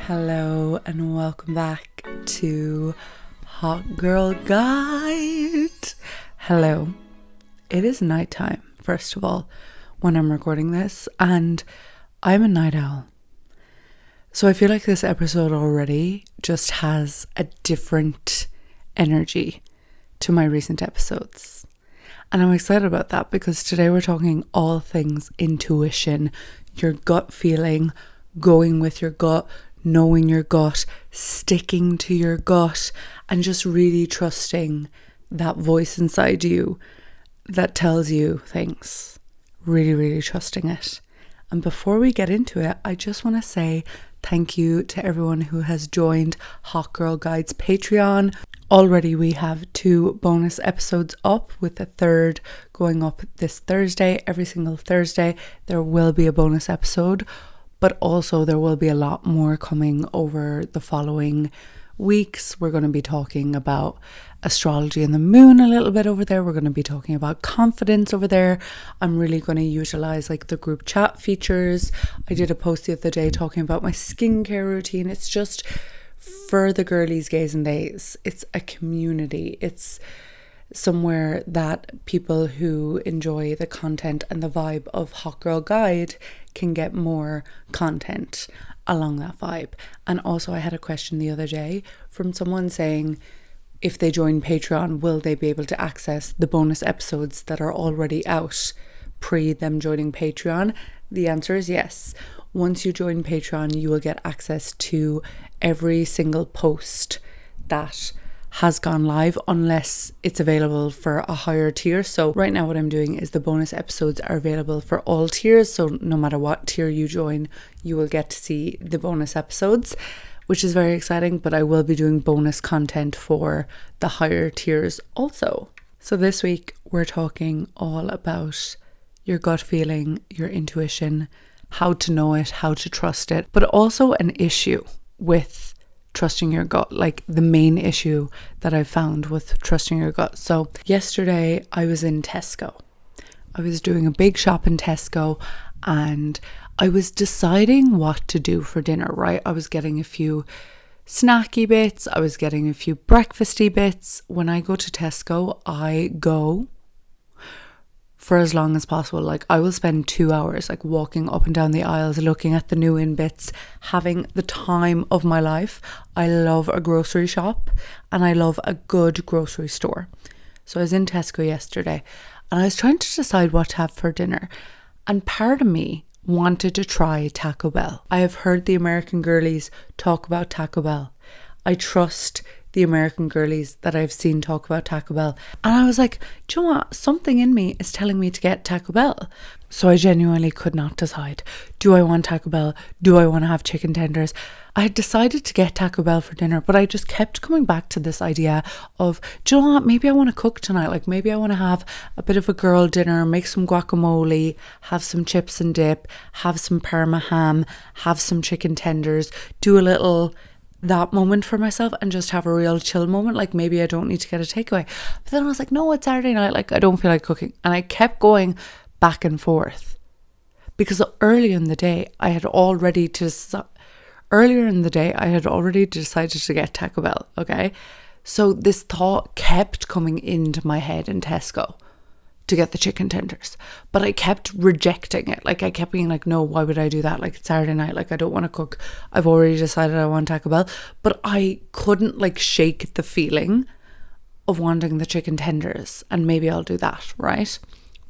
Hello and welcome back to Hot Girl Guide. Hello. It is nighttime, first of all, when I'm recording this, and I'm a night owl. So I feel like this episode already just has a different energy to my recent episodes. And I'm excited about that because today we're talking all things intuition, your gut feeling, going with your gut, knowing your gut, sticking to your gut, and just really trusting that voice inside you that tells you things. Really, really trusting it. And before we get into it, I just want to say thank you to everyone who has joined Hot Girl Guide's Patreon. Already we have 2 bonus episodes up, with the 3rd going up this Thursday. Every single Thursday there will be a bonus episode, but also there will be a lot more coming over the following weeks. We're going to be talking about astrology and the moon a little bit over there. We're going to be talking about confidence over there. I'm really going to utilize the group chat features. I did a post the other day talking about my skincare routine. It's just for the girlies, gays and theys. It's a community. It's somewhere that people who enjoy the content and the vibe of Hot Girl Guide can get more content along that vibe. And also I had a question the other day from someone saying, if they join Patreon, will they be able to access the bonus episodes that are already out pre them joining Patreon? The answer is yes. Once you join Patreon, you will get access to every single post that has gone live, unless it's available for a higher tier. So right now what I'm doing is the bonus episodes are available for all tiers. So no matter what tier you join, you will get to see the bonus episodes, which is very exciting. But I will be doing bonus content for the higher tiers also. So this week we're talking all about your gut feeling, your intuition, how to know it, how to trust it, but also an issue with trusting your gut, like the main issue that I've found with trusting your gut. So yesterday I was in Tesco. I was doing a big shop in Tesco and I was deciding what to do for dinner, right? I was getting a few snacky bits, I was getting a few breakfasty bits. When I go to Tesco, I go for as long as possible. I will spend 2 hours walking up and down the aisles, looking at the new in bits, having the time of my life. I love a grocery shop and I love a good grocery store. So I was in Tesco yesterday and I was trying to decide what to have for dinner, and part of me wanted to try Taco Bell. I have heard the American girlies talk about Taco Bell. I trust the American girlies that I've seen talk about Taco Bell. And I was like, do you know what? Something in me is telling me to get Taco Bell. So I genuinely could not decide. Do I want Taco Bell? Do I want to have chicken tenders? I had decided to get Taco Bell for dinner, but I just kept coming back to this idea of, do you know what? Maybe I want to cook tonight. Maybe I want to have a bit of a girl dinner, make some guacamole, have some chips and dip, have some Parma ham, have some chicken tenders, do a little that moment for myself and just have a real chill moment. Maybe I don't need to get a takeaway. But then I was like, no, it's Saturday night. I don't feel like cooking. And I kept going back and forth because earlier in the day I had already decided to get Taco Bell. Okay. So this thought kept coming into my head in Tesco to get the chicken tenders, but I kept rejecting it. I kept being like, no, why would I do that? It's Saturday night. I don't want to cook. I've already decided I want Taco Bell. But I couldn't shake the feeling of wanting the chicken tenders, and maybe I'll do that, right?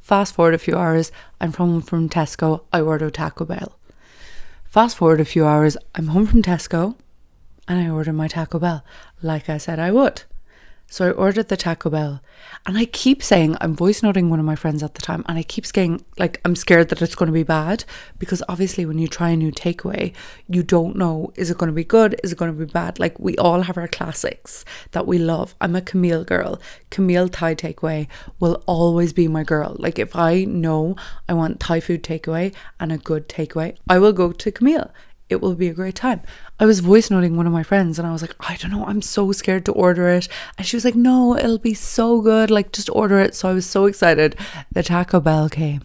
Fast forward a few hours, I'm home from Tesco, I order Taco Bell. Fast forward a few hours, I'm home from Tesco and I order my Taco Bell like I said I would. So I ordered the Taco Bell, and I keep saying, I'm voice noting one of my friends at the time, and I keep saying, I'm scared that it's going to be bad, because obviously when you try a new takeaway, you don't know, is it going to be good? Is it going to be bad? We all have our classics that we love. I'm a Camille girl. Camille Thai takeaway will always be my girl. If I know I want Thai food takeaway and a good takeaway, I will go to Camille. It will be a great time. I was voice noting one of my friends and I was like, I don't know, I'm so scared to order it. And she was like, no, it'll be so good. Just order it. So I was so excited. The Taco Bell came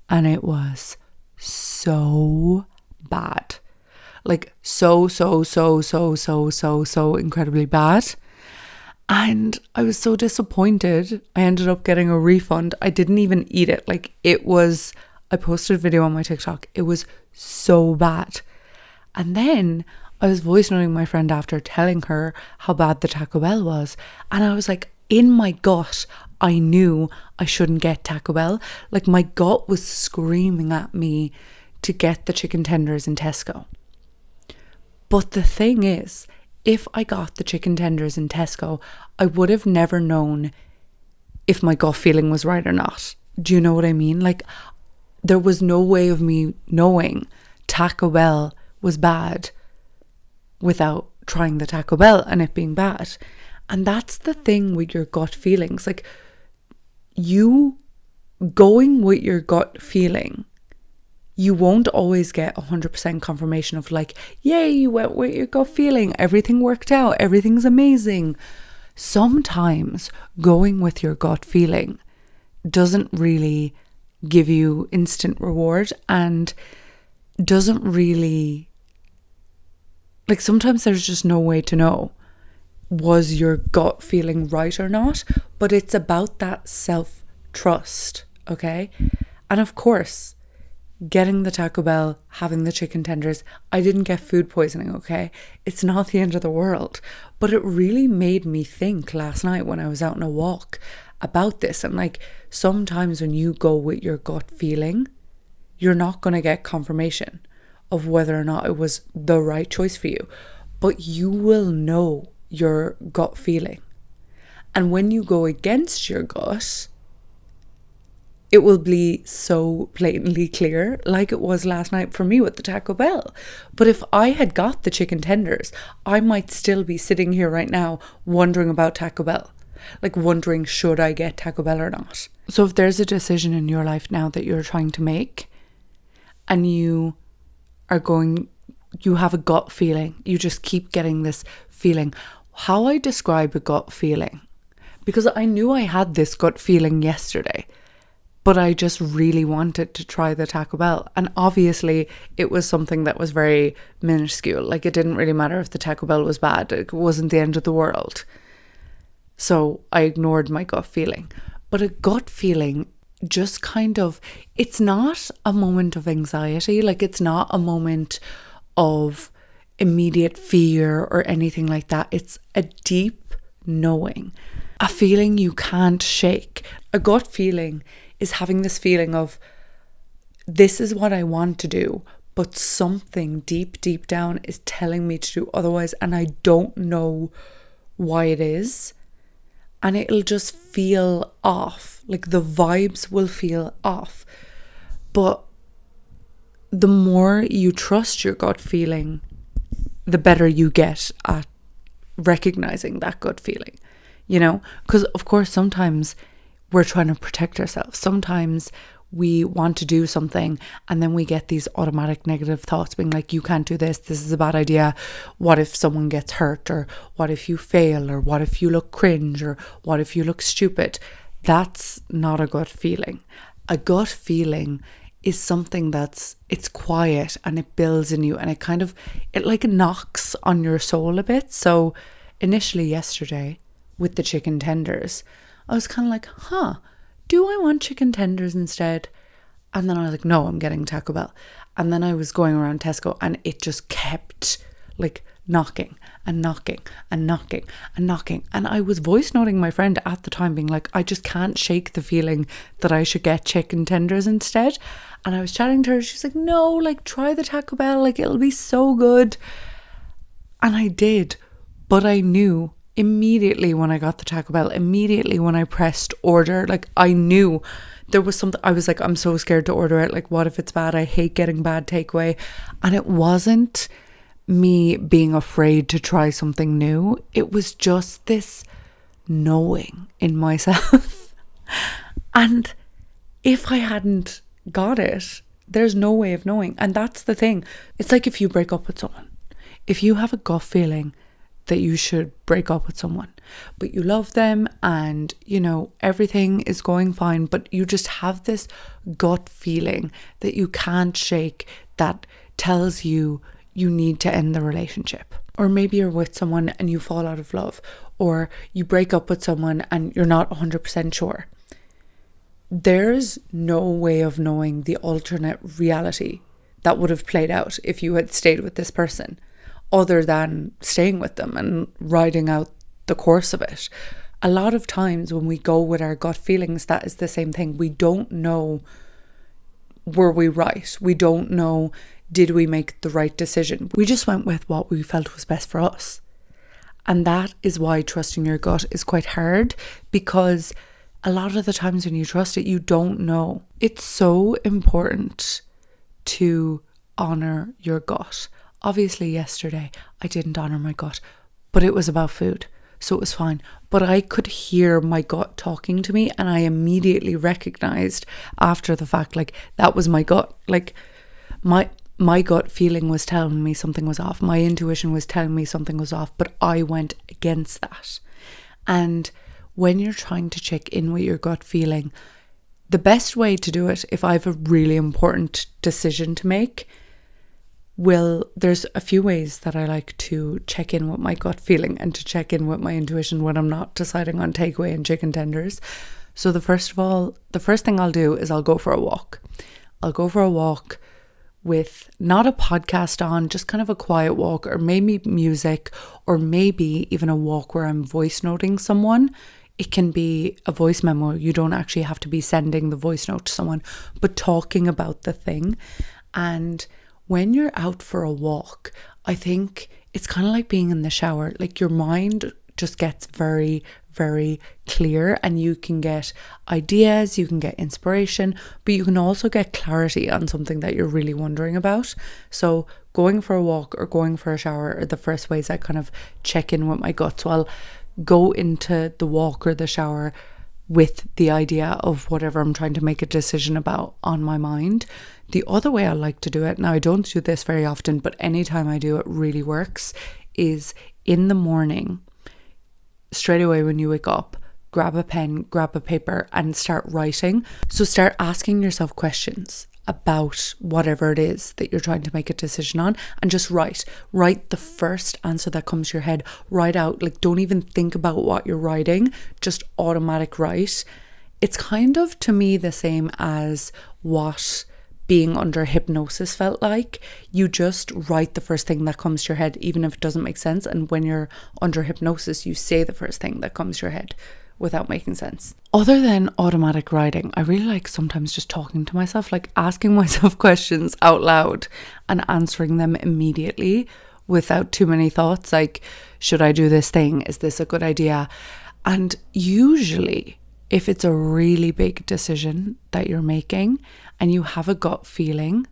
and it was so bad. like so incredibly bad. And I was so disappointed. I ended up getting a refund. I didn't even eat it. Like I posted a video on my TikTok. It was so bad. And then I was voice noting my friend after, telling her how bad the Taco Bell was. And I was like, in my gut, I knew I shouldn't get Taco Bell. Like my gut was screaming at me to get the chicken tenders in Tesco. But the thing is, if I got the chicken tenders in Tesco, I would have never known if my gut feeling was right or not. Do you know what I mean? Like, there was no way of me knowing Taco Bell was bad without trying the Taco Bell and it being bad. And that's the thing with your gut feelings. Like, you going with your gut feeling, you won't always get 100% confirmation of like, yay, you went with your gut feeling, everything worked out, everything's amazing. Sometimes going with your gut feeling doesn't really give you instant reward and doesn't really, like, sometimes there's just no way to know, was your gut feeling right or not? But it's about that self-trust, okay? And of course, getting the Taco Bell, having the chicken tenders, I didn't get food poisoning, okay? It's not the end of the world. But it really made me think last night when I was out on a walk about this. And like, sometimes when you go with your gut feeling, you're not going to get confirmation of whether or not it was the right choice for you. But you will know your gut feeling. And when you go against your gut, it will be so blatantly clear, like it was last night for me with the Taco Bell. But if I had got the chicken tenders, I might still be sitting here right now wondering about Taco Bell. Like wondering, should I get Taco Bell or not? So if there's a decision in your life now that you're trying to make and you have a gut feeling, you just keep getting this feeling. How I describe a gut feeling, because I knew I had this gut feeling yesterday, but I just really wanted to try the Taco Bell. And obviously it was something that was very minuscule. Like, it didn't really matter if the Taco Bell was bad. It wasn't the end of the world. So I ignored my gut feeling. But a gut feeling just kind of, it's not a moment of anxiety. Like, it's not a moment of immediate fear or anything like that. It's a deep knowing, a feeling you can't shake. A gut feeling is having this feeling of, this is what I want to do, but something deep down is telling me to do otherwise, and I don't know why it is. And it'll just feel off. Like, the vibes will feel off. But the more you trust your gut feeling, the better you get at recognizing that gut feeling, you know? Because of course, sometimes we're trying to protect ourselves. Sometimes we want to do something and then we get these automatic negative thoughts being like, you can't do this is a bad idea, what if someone gets hurt, or what if you fail, or what if you look cringe, or what if you look stupid. That's not a gut feeling. A gut feeling is something it's quiet and it builds in you, and it like knocks on your soul a bit. So initially yesterday with the chicken tenders, I was kind of like, do I want chicken tenders instead? And then I was like, no, I'm getting Taco Bell. And then I was going around Tesco and it just kept like knocking and knocking and knocking and knocking. And I was voice noting my friend at the time being like, I just can't shake the feeling that I should get chicken tenders instead. And I was chatting to her. She's like, no, like, try the Taco Bell. Like, it'll be so good. And I did. But I knew immediately when I got the Taco Bell, immediately when I pressed order, like, I knew there was something. I was like, I'm so scared to order it. Like, what if it's bad? I hate getting bad takeaway. And it wasn't me being afraid to try something new. It was just this knowing in myself. And if I hadn't got it, there's no way of knowing. And that's the thing. It's like if you break up with someone, if you have a gut feeling that you should break up with someone, but you love them and, you know, everything is going fine, but you just have this gut feeling that you can't shake, that tells you you need to end the relationship. Or maybe you're with someone and you fall out of love, or you break up with someone and you're not 100% sure. There's no way of knowing the alternate reality that would have played out if you had stayed with this person, other than staying with them and riding out the course of it. A lot of times when we go with our gut feelings, that is the same thing. We don't know, were we right? We don't know, did we make the right decision? We just went with what we felt was best for us. And that is why trusting your gut is quite hard, because a lot of the times when you trust it, you don't know. It's so important to honour your gut. Obviously yesterday I didn't honour my gut, but it was about food, so it was fine. But I could hear my gut talking to me, and I immediately recognised after the fact, like, that was my gut. Like, my gut feeling was telling me something was off. My intuition was telling me something was off, but I went against that. And when you're trying to check in with your gut feeling, the best way to do it, if I have a really important decision to make, there's a few ways that I like to check in with my gut feeling and to check in with my intuition when I'm not deciding on takeaway and chicken tenders. So the first thing I'll do is I'll go for a walk. I'll go for a walk with not a podcast on, just kind of a quiet walk, or maybe music, or maybe even a walk where I'm voice noting someone. It can be a voice memo. You don't actually have to be sending the voice note to someone, but talking about the thing. And when you're out for a walk, I think it's kind of like being in the shower. Like, your mind just gets very, very clear, and you can get ideas, you can get inspiration, but you can also get clarity on something that you're really wondering about. So going for a walk or going for a shower are the first ways I kind of check in with my gut. So I'll go into the walk or the shower with the idea of whatever I'm trying to make a decision about on my mind. The other way I like to do it, now I don't do this very often, but anytime I do it really works, is in the morning, straight away when you wake up, grab a pen, grab a paper and start writing. So start asking yourself questions about whatever it is that you're trying to make a decision on, and just write the first answer that comes to your head. Write out, like, don't even think about what you're writing, just automatic write. It's kind of, to me, the same as what being under hypnosis felt like. You just write the first thing that comes to your head, even if it doesn't make sense. And when you're under hypnosis, you say the first thing that comes to your head without making sense. Other than automatic writing, I really like sometimes just talking to myself, like asking myself questions out loud and answering them immediately without too many thoughts, like, should I do this thing? Is this a good idea? And usually, if it's a really big decision that you're making and you have a gut feeling,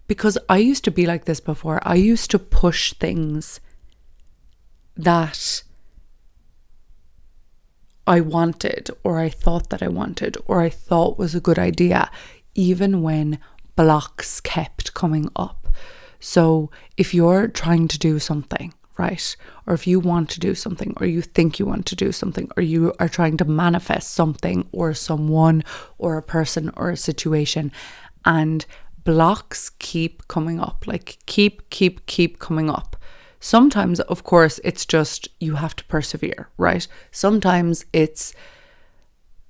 because I used to be like this before, I used to push things that I wanted, or I thought that I wanted, or I thought was a good idea, even when blocks kept coming up. So if you're trying to do something, right, or if you want to do something, or you think you want to do something, or you are trying to manifest something or someone or a person or a situation, and blocks keep coming up, like keep coming up. Sometimes, of course, it's just you have to persevere, right? Sometimes it's,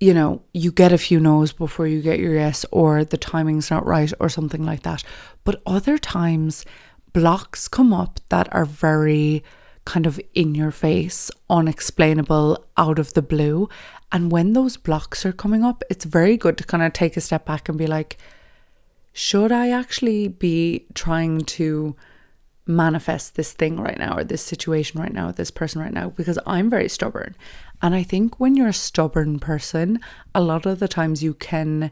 you get a few no's before you get your yes, or the timing's not right or something like that. But other times, blocks come up that are very kind of in your face, unexplainable, out of the blue. And when those blocks are coming up, it's very good to kind of take a step back and be like, should I actually be trying to manifest this thing right now, or this situation right now, or this person right now? Because I'm very stubborn. And I think when you're a stubborn person, a lot of the times you can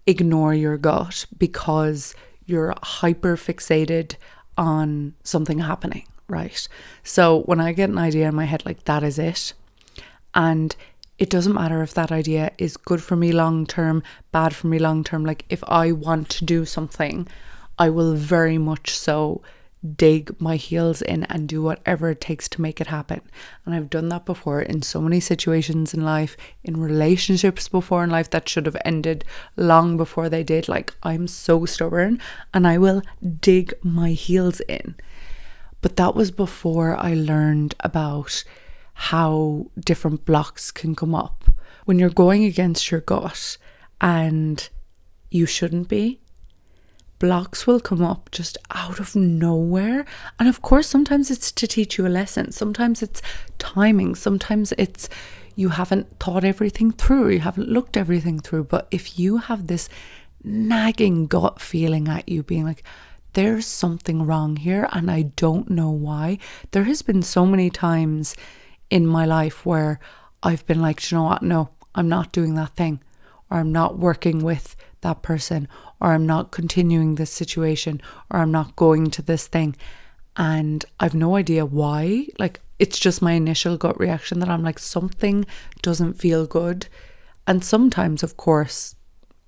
ignore your gut because you're hyper fixated on something happening, right? So when I get an idea in my head, like, that is it. And it doesn't matter if that idea is good for me long term, bad for me long term. Like, if I want to do something, I will very much so dig my heels in and do whatever it takes to make it happen. And I've done that before in so many situations in life, in relationships before in life that should have ended long before they did. Like, I'm so stubborn and I will dig my heels in. But that was before I learned about how different blocks can come up when you're going against your gut, and you shouldn't be. Blocks will come up just out of nowhere. And of course, sometimes it's to teach you a lesson. Sometimes it's timing. Sometimes it's you haven't thought everything through. You haven't looked everything through. But if you have this nagging gut feeling at you being like, there's something wrong here and I don't know why. There has been so many times in my life where I've been like, you know what? No, I'm not doing that thing. Or I'm not working with that person, or I'm not continuing this situation, or I'm not going to this thing. And I've no idea why. Like, it's just my initial gut reaction that I'm like, something doesn't feel good. And sometimes, of course,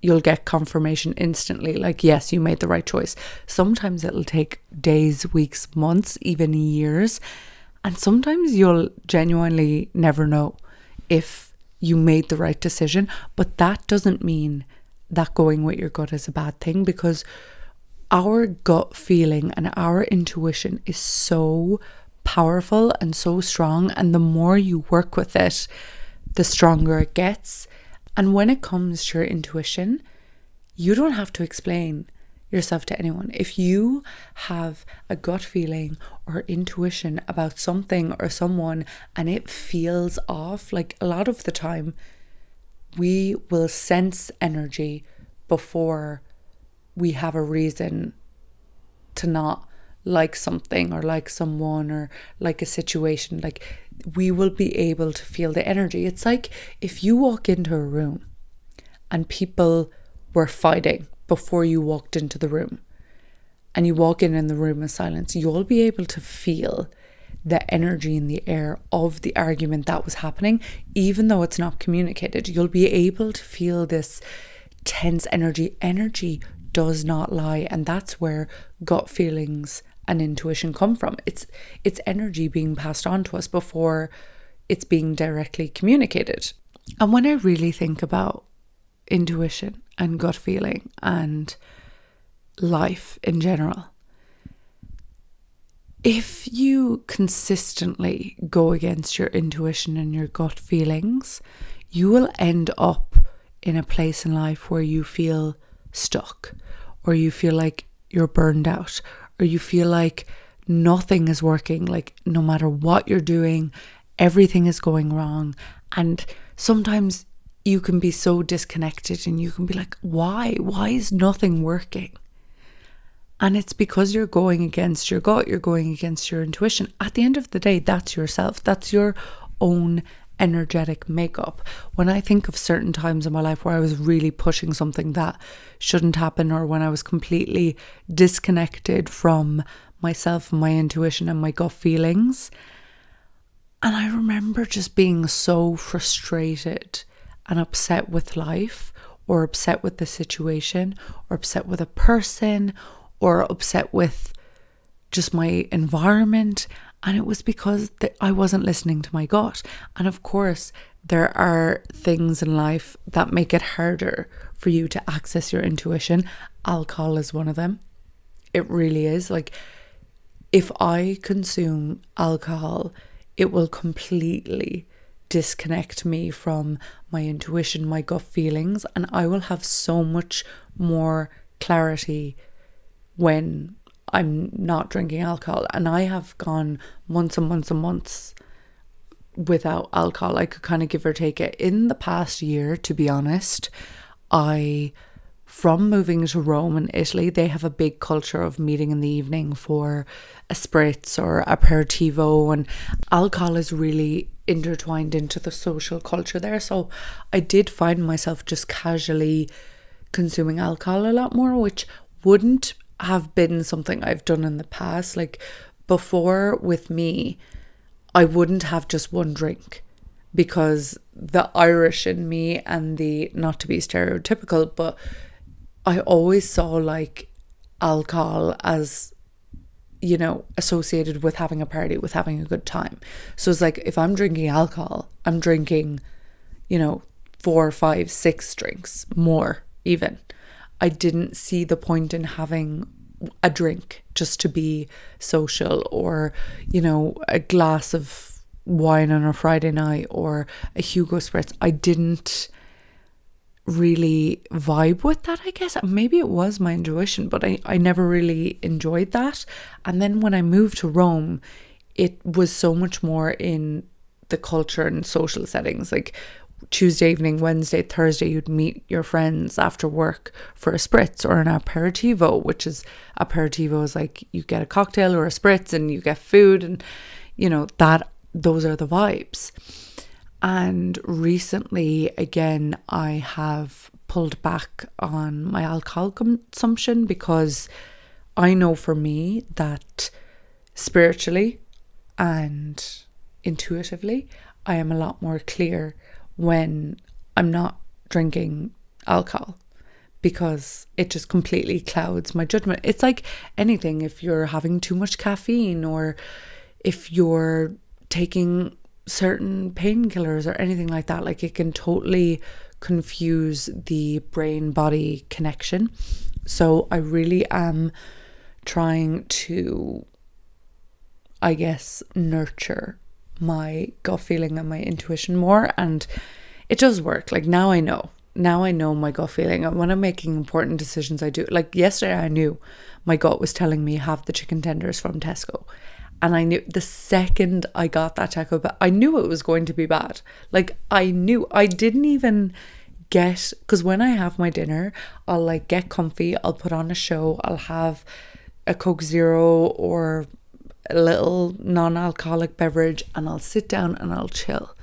you'll get confirmation instantly, like, yes, you made the right choice. Sometimes it'll take days, weeks, months, even years. And sometimes you'll genuinely never know if you made the right decision. But that doesn't mean that going with your gut is a bad thing, because our gut feeling and our intuition is so powerful and so strong. And the more you work with it, the stronger it gets. And when it comes to your intuition, you don't have to explain yourself to anyone. If you have a gut feeling or intuition about something or someone and it feels off, like a lot of the time we will sense energy before we have a reason to not like something or like someone or like a situation. Like, we will be able to feel the energy. It's like if you walk into a room and people were fighting before you walked into the room, and you walk in the room in silence, you'll be able to feel the energy in the air of the argument that was happening, even though it's not communicated. You'll be able to feel this tense energy. Energy does not lie, and that's where gut feelings and intuition come from. It's energy being passed on to us before it's being directly communicated. And when I really think about intuition and gut feeling and life in general, if you consistently go against your intuition and your gut feelings, you will end up in a place in life where you feel stuck, or you feel like you're burned out, or you feel like nothing is working, like no matter what you're doing, everything is going wrong. And sometimes you can be so disconnected and you can be like, why is nothing working? And it's because you're going against your gut, you're going against your intuition. At the end of the day, that's yourself. That's your own energetic makeup. When I think of certain times in my life where I was really pushing something that shouldn't happen, or when I was completely disconnected from myself and my intuition and my gut feelings, and I remember just being so frustrated and upset with life, or upset with the situation, or upset with a person, or upset with just my environment. And it was because I wasn't listening to my gut. And of course, there are things in life that make it harder for you to access your intuition. Alcohol is one of them. It really is. Like, if I consume alcohol, it will completely disconnect me from my intuition, my gut feelings, and I will have so much more clarity when I'm not drinking alcohol. And I have gone months and months and months without alcohol. I could kind of give or take it. In the past year, to be honest, from moving to Rome in Italy, they have a big culture of meeting in the evening for a spritz or aperitivo, and alcohol is really intertwined into the social culture there. So I did find myself just casually consuming alcohol a lot more, which wouldn't have been something I've done in the past. Like, before, with me, I wouldn't have just one drink, because the Irish in me and the, not to be stereotypical, but I always saw like alcohol as, associated with having a party, with having a good time. So it's like, if I'm drinking alcohol, I'm drinking, 4, 5, 6 drinks, more even. I didn't see the point in having a drink just to be social, or, a glass of wine on a Friday night, or a Hugo Spritz. I didn't really vibe with that, I guess. Maybe it was my intuition, but I never really enjoyed that. And then when I moved to Rome, it was so much more in the culture and social settings. Like Tuesday evening, Wednesday, Thursday, you'd meet your friends after work for a spritz or an aperitivo, aperitivo is like you get a cocktail or a spritz and you get food, and those are the vibes. And recently, again, I have pulled back on my alcohol consumption, because I know for me that spiritually and intuitively, I am a lot more clear when I'm not drinking alcohol, because it just completely clouds my judgment. It's like anything. If you're having too much caffeine, or if you're taking certain painkillers or anything like that, like it can totally confuse the brain-body connection. So I really am trying to, I guess, nurture my gut feeling and my intuition more, and it does work. Like now I know my gut feeling, and when I'm making important decisions, I do. Like yesterday, I knew my gut was telling me have the chicken tenders from Tesco, and I knew the second I got that Taco Bell, I knew it was going to be bad. Like I knew. I didn't even get, because when I have my dinner, I'll like get comfy, I'll put on a show, I'll have a Coke Zero or a little non-alcoholic beverage, and I'll sit down and I'll chill.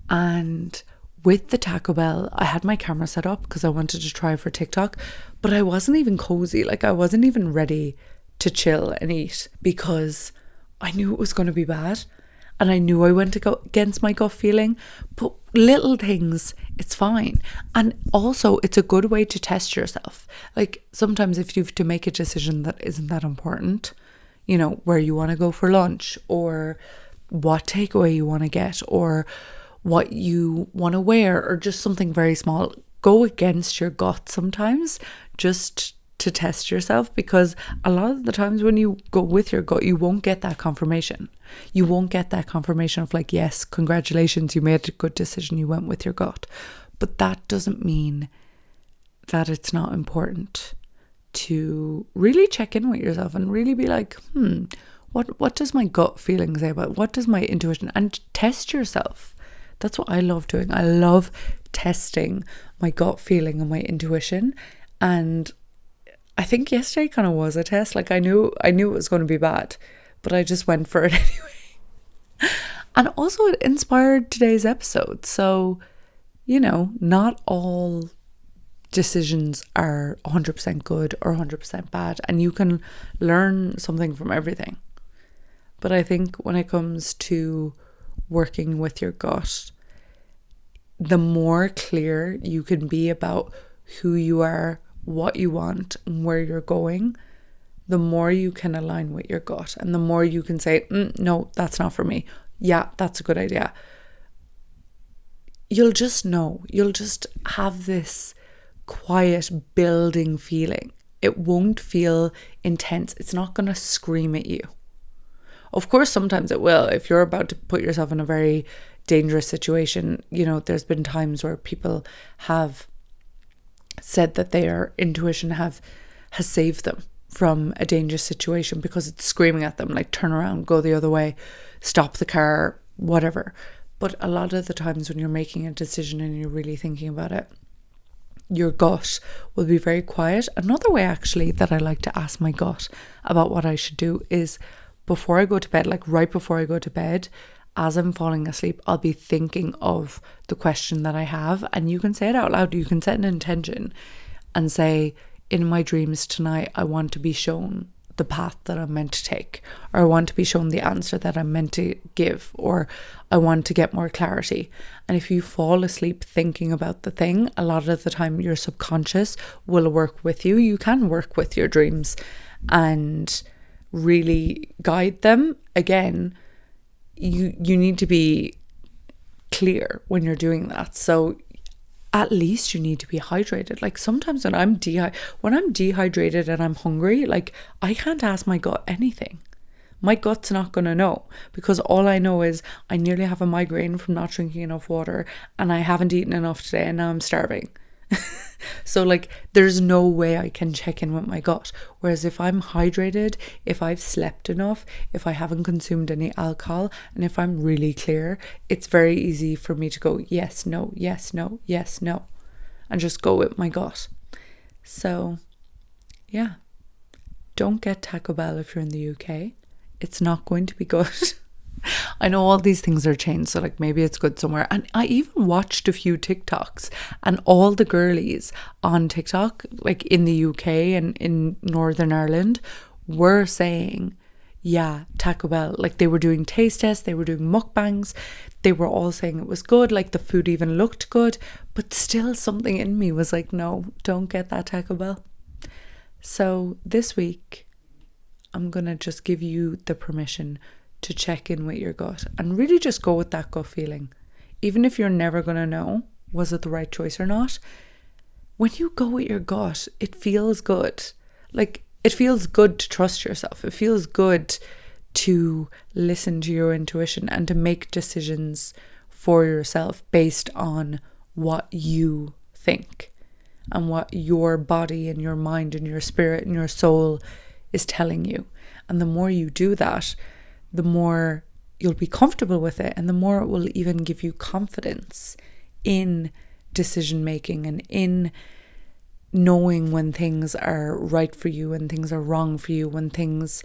And with the Taco Bell, I had my camera set up because I wanted to try for TikTok, but I wasn't even cozy. Like I wasn't even ready to chill and eat, because I knew it was going to be bad, and I knew I went to go against my gut feeling. But little things, it's fine. And also, it's a good way to test yourself. Like sometimes if you have to make a decision that isn't that important, where you want to go for lunch, or what takeaway you want to get, or what you want to wear, or just something very small, go against your gut sometimes, just to test yourself, because a lot of the times when you go with your gut, you won't get that confirmation. You won't get that confirmation of like, yes, congratulations, you made a good decision, you went with your gut. But that doesn't mean that it's not important to really check in with yourself and really be like, what does my gut feeling say about it? What does my intuition, and test yourself. That's what I love doing. I love testing my gut feeling and my intuition. And I think yesterday kind of was a test. Like I knew it was going to be bad, but I just went for it anyway. And also it inspired today's episode. So, not all decisions are 100% good or 100% bad, and you can learn something from everything. But I think when it comes to working with your gut, the more clear you can be about who you are, what you want, and where you're going, the more you can align with your gut, and the more you can say, no, that's not for me. Yeah, that's a good idea. You'll just know. You'll just have this quiet building feeling. It won't feel intense. It's not going to scream at you. Of course, sometimes it will. If you're about to put yourself in a very dangerous situation, there's been times where people have said that their intuition has saved them from a dangerous situation, because it's screaming at them like, turn around, go the other way, stop the car, whatever. But a lot of the times when you're making a decision and you're really thinking about it, your gut will be very quiet. Another way actually that I like to ask my gut about what I should do is before I go to bed, like right before I go to bed, as I'm falling asleep, I'll be thinking of the question that I have, and you can say it out loud. You can set an intention and say, in my dreams tonight, I want to be shown the path that I'm meant to take, or I want to be shown the answer that I'm meant to give, or I want to get more clarity. And if you fall asleep thinking about the thing, a lot of the time your subconscious will work with you. You can work with your dreams and really guide them, again, you need to be clear when you're doing that. So at least you need to be hydrated. Like sometimes when I'm dehydrated and I'm hungry, like I can't ask my gut anything. My gut's not going to know, because all I know is I nearly have a migraine from not drinking enough water, and I haven't eaten enough today, and now I'm starving. So like there's no way I can check in with my gut. Whereas if I'm hydrated, if I've slept enough, if I haven't consumed any alcohol, and if I'm really clear, it's very easy for me to go yes, no, yes, no, yes, no, and just go with my gut. So yeah, don't get Taco Bell if you're in the UK. It's not going to be good. I know all these things are changed, so like maybe it's good somewhere. And I even watched a few TikToks, and all the girlies on TikTok, like in the UK and in Northern Ireland, were saying, yeah, Taco Bell, like they were doing taste tests, they were doing mukbangs, they were all saying it was good, like the food even looked good, but still something in me was like, no, don't get that Taco Bell. So this week, I'm going to just give you the permission to check in with your gut and really just go with that gut feeling. Even if you're never going to know, was it the right choice or not? When you go with your gut, it feels good. Like it feels good to trust yourself. It feels good to listen to your intuition and to make decisions for yourself based on what you think and what your body and your mind and your spirit and your soul is telling you. And the more you do that, the more you'll be comfortable with it, and the more it will even give you confidence in decision making and in knowing when things are right for you, when things are wrong for you, when things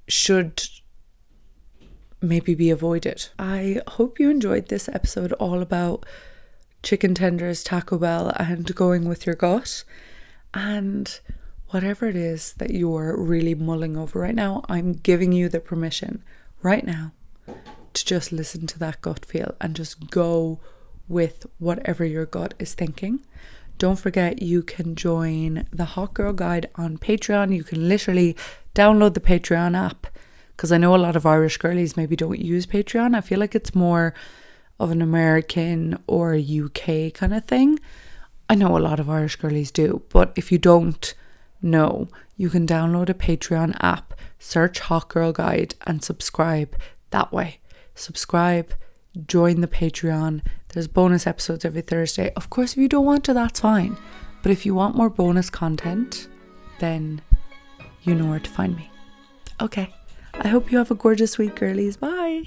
should maybe be avoided. I hope you enjoyed this episode all about chicken tenders, Taco Bell, and going with your gut. And whatever it is that you're really mulling over right now, I'm giving you the permission right now to just listen to that gut feel and just go with whatever your gut is thinking. Don't forget, you can join the Hot Girl Guide on Patreon. You can literally download the Patreon app, because I know a lot of Irish girlies maybe don't use Patreon. I feel like it's more of an American or UK kind of thing. I know a lot of Irish girlies do, but if you don't know, you can download a Patreon app, search Hot Girl Guide, and subscribe that way. Subscribe, join the Patreon. There's bonus episodes every Thursday. Of course, if you don't want to, that's fine. But if you want more bonus content, then you know where to find me. Okay, I hope you have a gorgeous week, girlies. Bye.